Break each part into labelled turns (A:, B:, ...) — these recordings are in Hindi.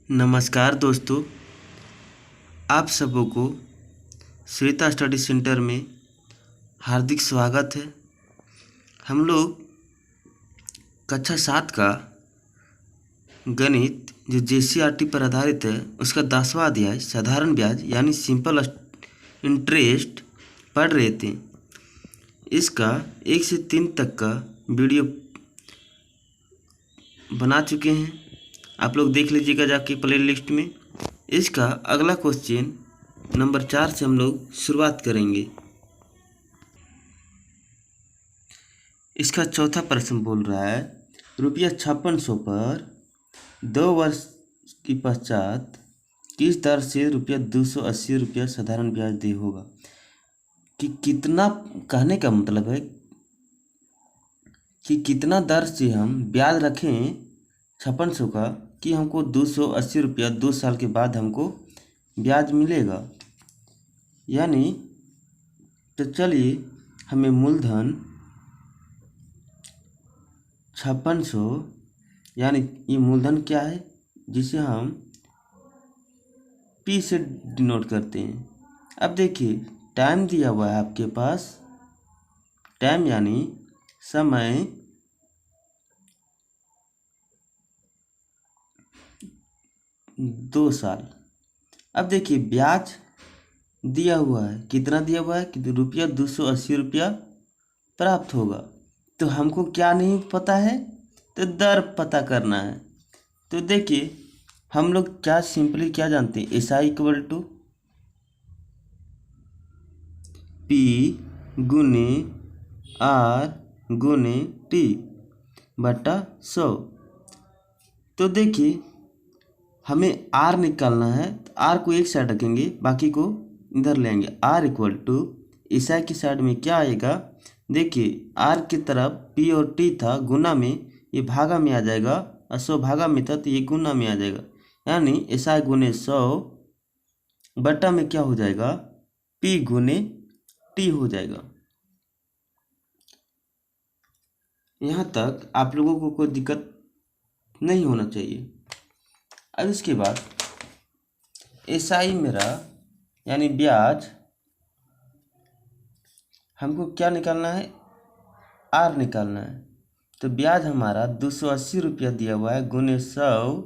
A: नमस्कार दोस्तों, आप सबों को श्वेता स्टडी सेंटर में हार्दिक स्वागत है। हम लोग कक्षा 7 का गणित जो JCRT पर आधारित है उसका 10वां अध्याय साधारण ब्याज यानी सिंपल इंटरेस्ट पढ़ रहे थे। इसका 1 से 3 तक का वीडियो बना चुके हैं, आप लोग देख लीजिएगा जाके प्ले लिस्ट में। इसका अगला क्वेश्चन नंबर 4 से हम लोग शुरुआत करेंगे। इसका चौथा प्रश्न बोल रहा है ₹5600 पर 2 वर्ष के पश्चात किस दर से ₹280 साधारण ब्याज दे होगा। कि कितना, कहने का मतलब है कि कितना दर से हम ब्याज रखें 5600 का कि हमको ₹280 2 साल के बाद हमको ब्याज मिलेगा। यानी तो चलिए हमें मूलधन 5600 यानी ये मूलधन क्या है जिसे हम P से डिनोट करते हैं। अब देखिए टाइम दिया हुआ है आपके पास, टाइम यानी समय 2 साल। अब देखिए ब्याज दिया हुआ है, कितना दिया हुआ है कि ₹280 प्राप्त होगा। तो हमको क्या नहीं पता है, तो दर पता करना है। तो देखिए हम लोग क्या सिंपली क्या जानते हैं, SI इक्वल टू P गुने R गुने T बटा 100। तो देखिए हमें R निकालना है, तो R को एक साइड रखेंगे, बाकी को इधर लेंगे। R इक्वल टू SI की साइड में क्या आएगा, देखिए R की तरफ P और T था, गुना में ये भागा में आ जाएगा, और 100 भागा में था तो ये गुना में आ जाएगा। यानी SI गुने 100 बटा में क्या हो जाएगा, P गुने T हो जाएगा। यहाँ तक आप लोगों को कोई दिक्कत नहीं होना चाहिए। अब इसके बाद SI मेरा यानी ब्याज हमको क्या निकालना है, R निकालना है। तो ब्याज हमारा ₹280 दिया हुआ है गुने 100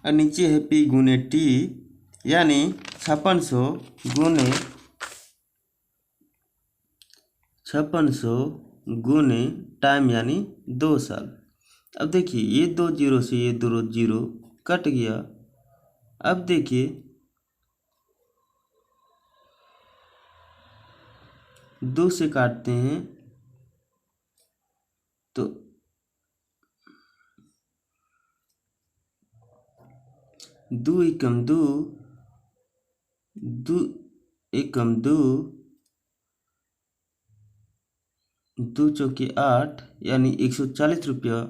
A: और नीचे है P गुने T यानी 5600 गुने टाइम यानी 2 साल। अब देखिए ये 2 जीरो से ये 2 जीरो कट गया। अब देखिए 2 से काटते हैं तो 2 एकम 2, 2 एकम 2, 2 चौके 8 यानी ₹140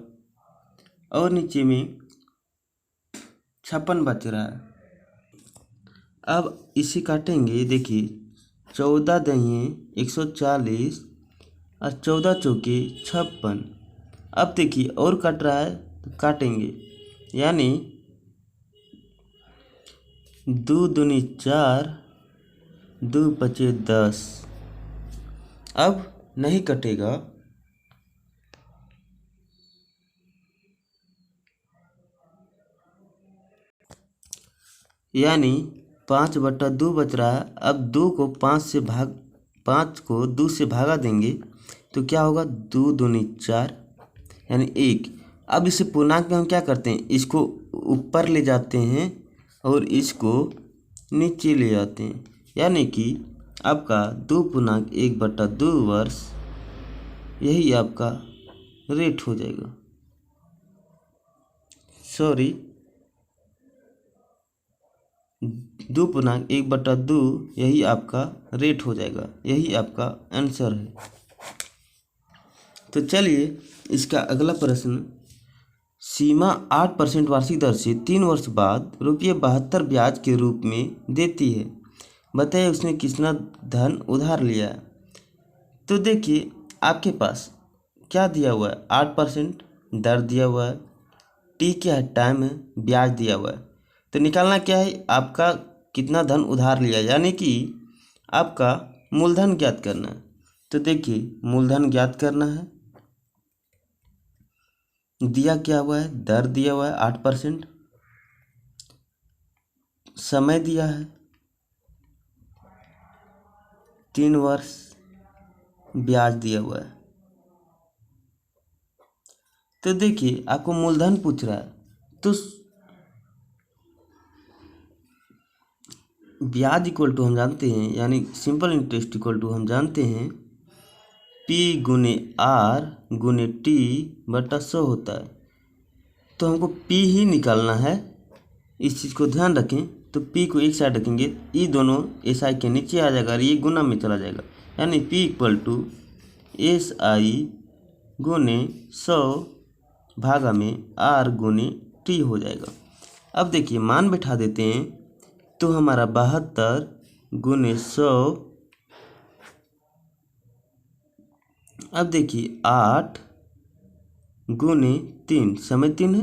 A: और नीचे में 56 बच रहा है। अब इसे काटेंगे, देखिए 14 दहिए 140 और 14 चौके 56। अब देखिए और कट रहा है तो काटेंगे, यानी 2 दूनी 4, 2 बचे 10। अब नहीं कटेगा, यानी 5/2 बच रहा है। अब 2 को 5 को 2 से भागा देंगे तो क्या होगा, 2 दूनी 4 यानी 1। अब इसे पूर्णांक में हम क्या करते हैं, इसको ऊपर ले जाते हैं और इसको नीचे ले जाते हैं, यानी कि आपका 2.1/2 वर्ष यही आपका रेट हो जाएगा। सॉरी 2.1/2 यही आपका रेट हो जाएगा, यही आपका आंसर है। तो चलिए इसका अगला प्रश्न, सीमा 8% वार्षिक दर से 3 वर्ष बाद ₹72 ब्याज के रूप में देती है, बताइए उसने कितना धन उधार लिया है। तो देखिए आपके पास क्या दिया हुआ है? 8% दर दिया हुआ है। टी क्या है? टाइम है। ब्याज दिया हुआ है। तो निकालना क्या है? आपका कितना धन उधार लिया, यानी कि आपका मूलधन ज्ञात करना है। तो देखिए, मूलधन ज्ञात करना है। दिया क्या हुआ है? दर दिया हुआ है 8%। समय दिया है 3 वर्ष। ब्याज दिया हुआ है। तो देखिए, आपको मूलधन पूछ रहा है, तो ब्याज इक्वल टू हम जानते हैं, यानी सिंपल इंटरेस्ट इक्वल टू हम जानते हैं P गुने R गुने T बटा 100 होता है। तो हमको P ही निकालना है, इस चीज़ को ध्यान रखें। तो P को एक साइड रखेंगे, ये दोनों SI के नीचे आ जाएगा और ये गुना में चला जाएगा, यानी P इक्वल टू SI गुने 100 भागा में R गुने T हो जाएगा। अब देखिए, मान बैठा देते हैं, तो हमारा 72 गुने 100। अब देखिए 8 गुने 3, समय 3 है।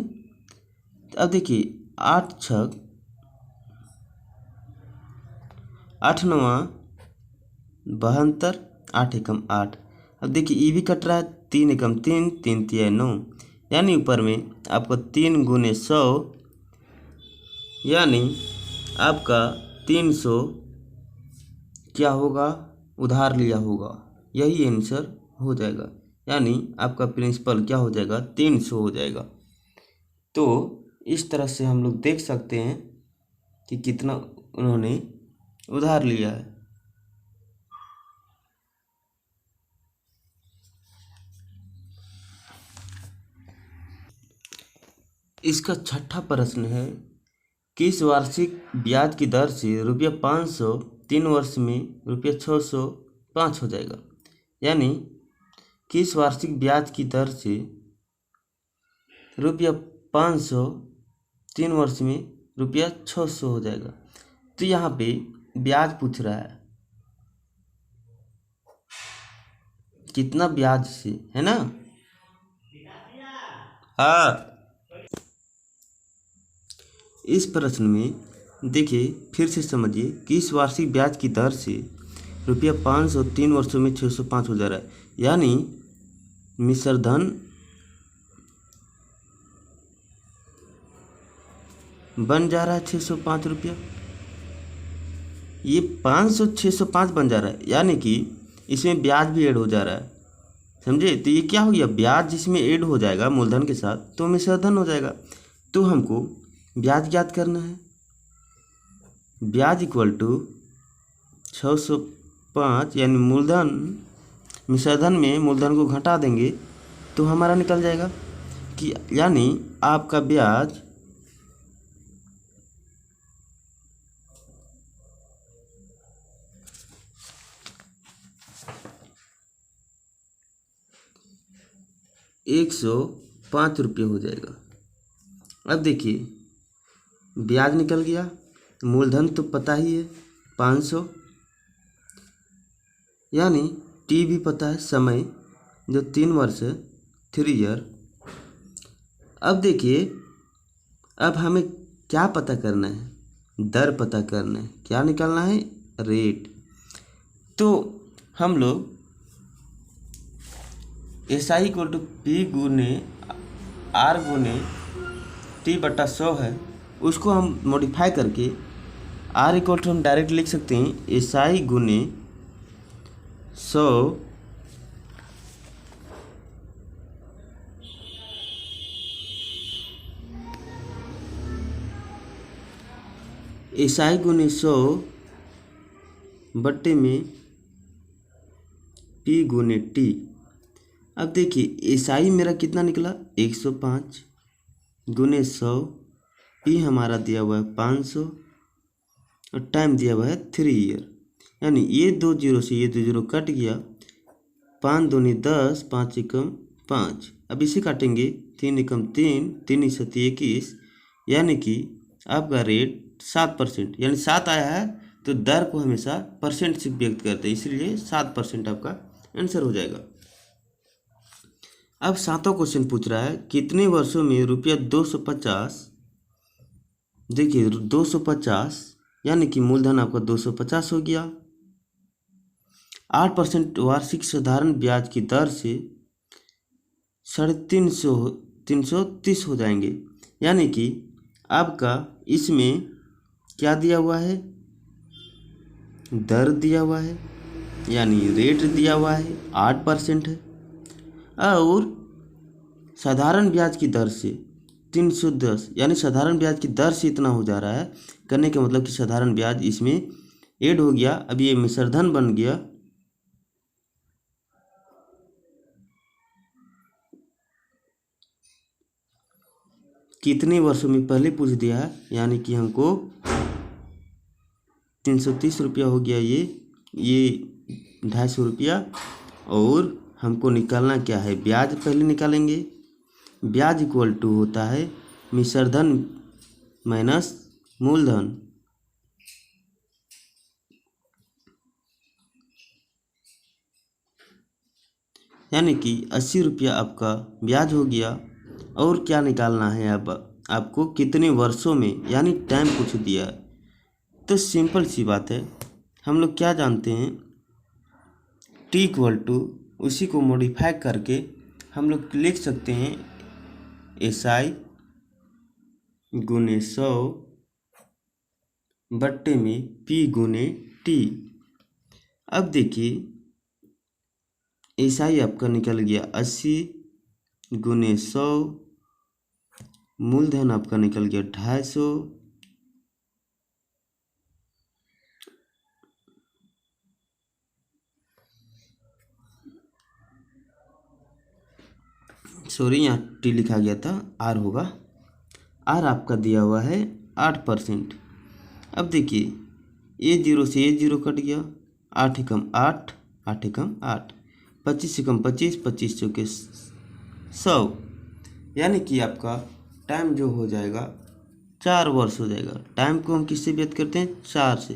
A: अब देखिए 8 6 8 9 72, 8 एकम 8। अब देखिए ये भी कट रहा है, 3 एकम 3, 3 तिया 9, यानी ऊपर में आपको 3 गुने 100, यानी आपका 300 क्या होगा? उधार लिया होगा। यही आंसर हो जाएगा, यानी आपका प्रिंसिपल क्या हो जाएगा? 300 हो जाएगा। तो इस तरह से हम लोग देख सकते हैं कि कितना उन्होंने उधार लिया है। इसका छठा प्रश्न है, किस वार्षिक ब्याज की दर से ₹500 3 वर्ष में ₹605 हो जाएगा? यानी किस वार्षिक ब्याज की दर से ₹500 3 वर्ष में ₹600 हो जाएगा? तो यहाँ पे ब्याज पूछ रहा है, कितना ब्याज से, है ना? हाँ। इस प्रश्न में देखिए, फिर से समझिए कि इस वार्षिक ब्याज की दर से ₹500 3 वर्षों में 605 हो जा रहा है, यानी मिश्र धन बन जा रहा है 605 रुपया। ये 500 605 बन जा रहा है, यानी कि इसमें ब्याज भी ऐड हो जा रहा है, समझे? तो ये क्या हो गया? ब्याज जिसमें ऐड हो जाएगा मूलधन के साथ, तो मिश्र धन हो जाएगा। तो हमको ब्याज ज्ञात करना है। ब्याज इक्वल टू 605, यानी मूलधन मिश्रधन में मूलधन को घटा देंगे तो हमारा निकल जाएगा कि, यानी आपका ब्याज ₹105 हो जाएगा। अब देखिए, ब्याज निकल गया, मूलधन तो पता ही है 500, यानी टी भी पता है, समय जो 3 वर्ष है, 3 ईयर। अब देखिए, अब हमें क्या पता करना है? दर पता करना है। क्या निकालना है? रेट। तो हम लोग SI इक्वल टू P गुने R गुने T बटा 100 है, उसको हम मॉडिफाई करके R इक्वल टू हम डायरेक्ट लिख सकते हैं SI गुने 100 SI गुने 100 बट्टे में P गुने T। अब देखिए SI मेरा कितना निकला? 105 गुने 100, P हमारा दिया हुआ है 500 और टाइम दिया हुआ है 3 ईयर, यानी ये 2 जीरो से ये 2 जीरो कट गया, 5 दूनी 10, 5 एकम 5। अब इसे काटेंगे, 3 एकम 3, 3 सती 21, यानी कि आपका रेट 7%, यानी 7 आया है तो दर को हमेशा परसेंट से व्यक्त करते हैं, इसलिए 7% आपका आंसर हो जाएगा। अब सातवां क्वेश्चन पूछ रहा है कितने वर्षों में रुपया 250, देखिए 250 यानी कि मूलधन आपका 250 हो गया। 8% वार्षिक साधारण ब्याज की दर से 350 हो जाएंगे, यानी कि आपका इसमें क्या दिया हुआ है, दर दिया हुआ है यानी रेट दिया हुआ है 8% है, और साधारण ब्याज की दर से 310 यानी साधारण ब्याज की दर से इतना हो जा रहा है। करने का मतलब कि साधारण ब्याज इसमें ऐड हो गया, अब ये मिश्रधन बन गया। कितने वर्षों में पहले पूछ दिया है, यानी कि हमको 330 रुपया हो गया, ये 250 रुपया। और हमको निकालना क्या है, ब्याज पहले निकालेंगे। ब्याज इक्वल टू होता है मिश्रधन माइनस मूलधन, यानी कि 80 रुपया आपका ब्याज हो गया। और क्या निकालना है अब आपको, कितने वर्षों में, यानी टाइम पूछ दिया। तो सिंपल सी बात है, हम लोग क्या जानते हैं, टी इक्वल टू उसी को मॉडिफाई करके हम लोग लिख सकते हैं SI गुने 100 बट्टे में P गुने T। अब देखिए SI आपका निकल गया 80 गुने 100, मूलधन आपका निकल गया 250, सॉरी यहाँ टी लिखा गया था, आर होगा, आर आपका दिया हुआ है 8%। अब देखिए ये जीरो से ये जीरो कट गया, 8 एकम 8, 8 एकम 8, 25 एकम 25, 25 चौके 100, यानी कि आपका टाइम जो हो जाएगा 4 वर्ष हो जाएगा। टाइम को हम किससे व्यक्त करते हैं, 4 से,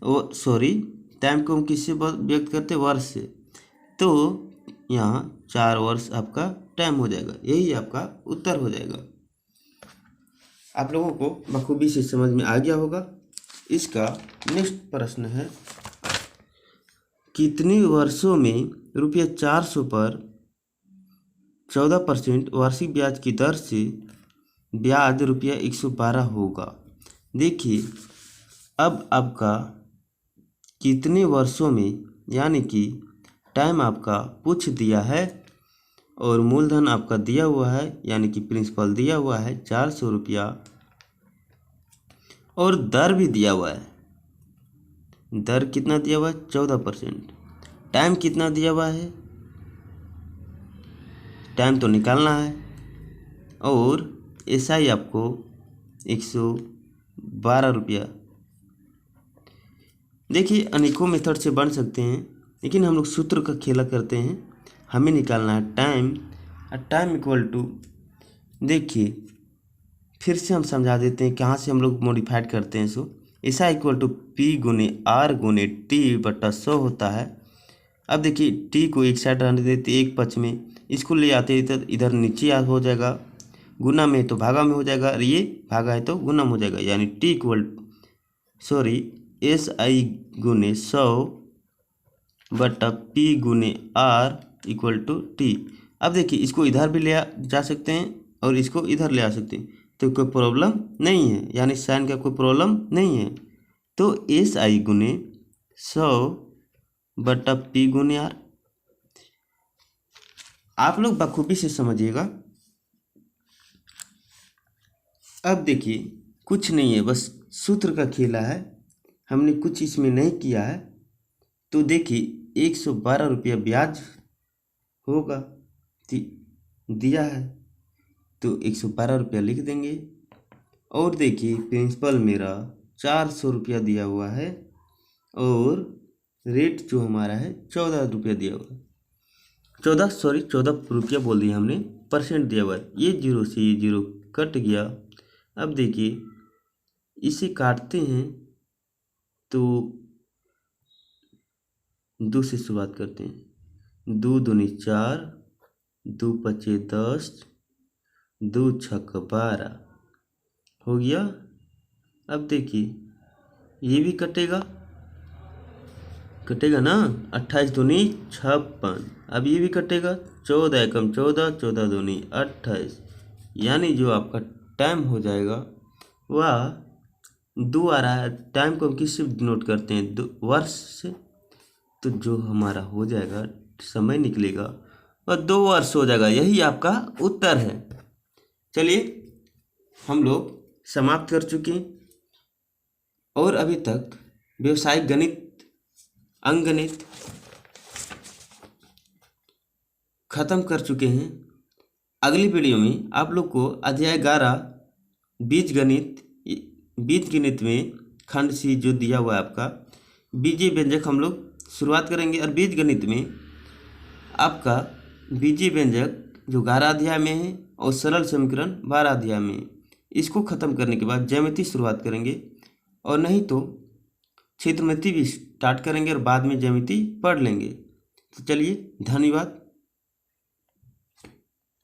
A: वो सॉरी टाइम को हम किससे व्यक्त करते हैं, वर्ष से। तो यहाँ 4 वर्ष आपका टाइम हो जाएगा, यही आपका उत्तर हो जाएगा। आप लोगों को बखूबी से समझ में आ गया होगा। इसका नेक्स्ट प्रश्न है कितने वर्षों में रुपया 400 पर 14% वार्षिक ब्याज की दर से ब्याज रुपया 112 होगा। देखिए अब आपका कितने वर्षों में, यानी कि टाइम आपका पूछ दिया है और मूलधन आपका दिया हुआ है, यानी कि प्रिंसिपल दिया हुआ है 400 रुपया, और दर भी दिया हुआ है। दर कितना दिया हुआ है, 14%। टाइम कितना दिया हुआ है, टाइम तो निकालना है, और SI आपको 112 रुपया। देखिए अनेकों मेथड से बन सकते हैं, लेकिन हम लोग सूत्र का खेला करते हैं। हमें निकालना है टाइम, टाइम इक्वल टू, देखिए फिर से हम समझा देते हैं कहाँ से हम लोग मॉडिफाइड करते हैं। सो ऐसा इक्वल टू P गुने R गुने T बटा 100 होता है। अब देखिए T को एक साइड रहने देते, एक पक्ष में इसको ले आते इधर नीचे हो जाएगा, गुना में तो भागा में हो जाएगा, और ये भागा है तो गुना में हो जाएगा, यानी T इक्वल सॉरी SI गुने 100 बटा P गुने R इक्वल टू T। अब देखिए इसको इधर भी ले जा सकते हैं और इसको इधर ले आ सकते हैं, तो कोई प्रॉब्लम नहीं है, यानी साइन का कोई प्रॉब्लम नहीं है। तो SI गुने 100 बटा P गुने R, आप लोग बखूबी से समझिएगा। अब देखिए कुछ नहीं है, बस सूत्र का खेला है, हमने कुछ इसमें नहीं किया है। तो देखिए 112 रुपया ब्याज होगा, दिया है तो 112 रुपया लिख देंगे। और देखिए प्रिंसिपल मेरा 400 रुपया दिया हुआ है, और रेट जो हमारा है 14 रुपया दिया हुआ है, 14 रुपया बोल दिया हमने, परसेंट दिया हुआ है। ये जीरो से ये जीरो कट गया। अब देखिए इसे काटते हैं तो 2 से शुरुआत करते हैं, 2 दूनी 4, दो पचे 10, 2 छक 12 हो गया। अब देखिए ये भी कटेगा ना, 28 दूनी 56। अब ये भी कटेगा, 14 एकम 14, 14 दूनी 28। यानी जो आपका टाइम हो जाएगा वह 2 आ रहा है। टाइम को हम किससे डिनोट करते हैं? वर्ष से। तो जो हमारा हो जाएगा समय निकलेगा वह 2 वर्ष हो जाएगा। यही आपका उत्तर है। चलिए हम लोग समाप्त कर चुके हैं और अभी तक व्यवसायिक गणित, अंकगणित खत्म कर चुके हैं। अगली वीडियो में आप लोग को अध्याय 11 बीजगणित में खंड सी जो दिया हुआ है आपका बीजीय व्यंजक हम लोग शुरुआत करेंगे। और बीजगणित में आपका बीजीय व्यंजक जो 11 अध्याय में है और सरल समीकरण 12 अध्याय में है। इसको ख़त्म करने के बाद ज्यामिति शुरुआत करेंगे और नहीं तो क्षेत्रमिति भी स्टार्ट करेंगे और बाद में ज्यामिति पढ़ लेंगे। तो चलिए धन्यवाद।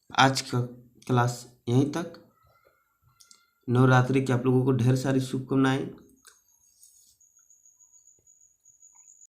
A: आज का क्लास यहीं तक। नवरात्रि की आप लोगों को ढेर सारी शुभकामनाएं।